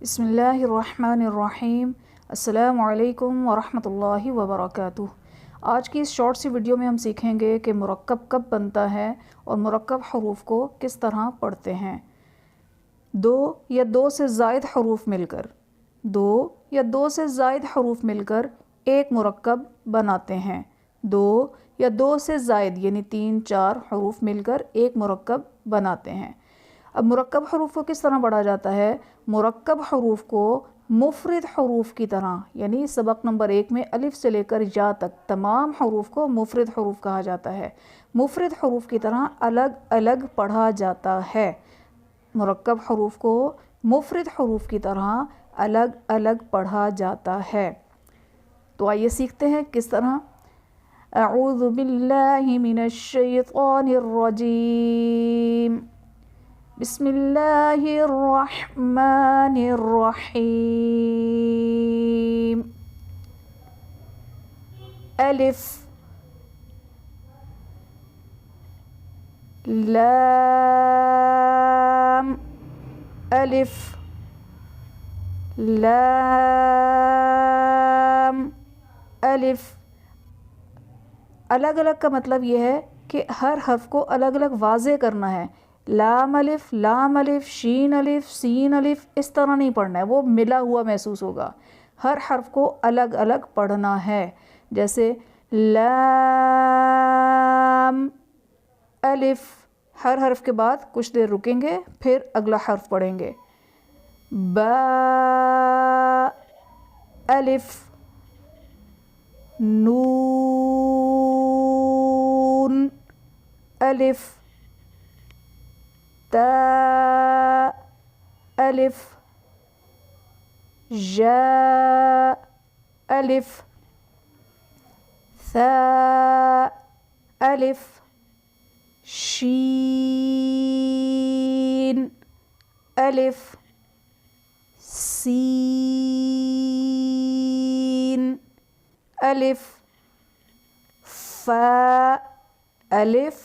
बिस्मिल्लाहिर्रहमानिर्रहीम। अस्सलामु अलैकुम वरहमतुल्लाहि वबरकातुह। आज की इस शॉर्ट सी वीडियो में हम सीखेंगे कि मुरक्कब कब बनता है और मुरक्कब हरूफ को किस तरह पढ़ते हैं। दो या दो से ज़ायद हरूफ मिलकर एक मुरक्कब बनाते हैं। दो या दो से ज़ायद यानी 3-4 हरूफ मिलकर एक मुरक्कब बनाते हैं। अब मुरक्कब हरूफ को किस तरह पढ़ा जाता है? मुरक्कब हरूफ को मुफरद हरूफ की तरह, यानी सबक नंबर 1 में अलिफ से लेकर या तक तमाम हरूफ को मुफरद हरूफ कहा जाता है। मुफरद हरूफ की तरह अलग अलग पढ़ा जाता है। मुरक्कब हरूफ को मुफरद हरूफ की तरह अलग अलग पढ़ा जाता है। तो आइए सीखते हैं किस तरह। अऊज़ु बिल्लाहि मिनश शैतानिर रजीम। बिस्मिल्लाहिर्रहमानिर्रहीम। अलिफ लाम अलिफ लाम अलिफ। अलग अलग का मतलब यह है कि हर हर्फ को अलग अलग वाज़े करना है। लाम अलिफ, शीन अलिफ, सीन अलिफ, इस तरह नहीं पढ़ना है, वो मिला हुआ महसूस होगा। हर हर्फ को अलग अलग पढ़ना है। जैसे लाम अलिफ, हर हर्फ के बाद कुछ देर रुकेंगे, फिर अगला हर्फ पढ़ेंगे। बा अलिफ, नून अलिफ, ता अलिफ, जा अलिफ, सा अलिफ, शीन अलिफ, सीन अलिफ, फा अलिफ,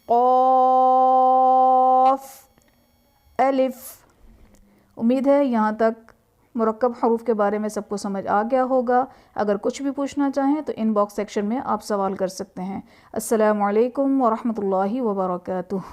क़ाफ़ अलिफ। उम्मीद है यहाँ तक मुरक्कब हरूफ के बारे में सबको समझ आ गया होगा। अगर कुछ भी पूछना चाहें तो इनबॉक्स सेक्शन में आप सवाल कर सकते हैं। अस्सलामु अलैकुम वरहमतुल्लाहि वबरकातुह।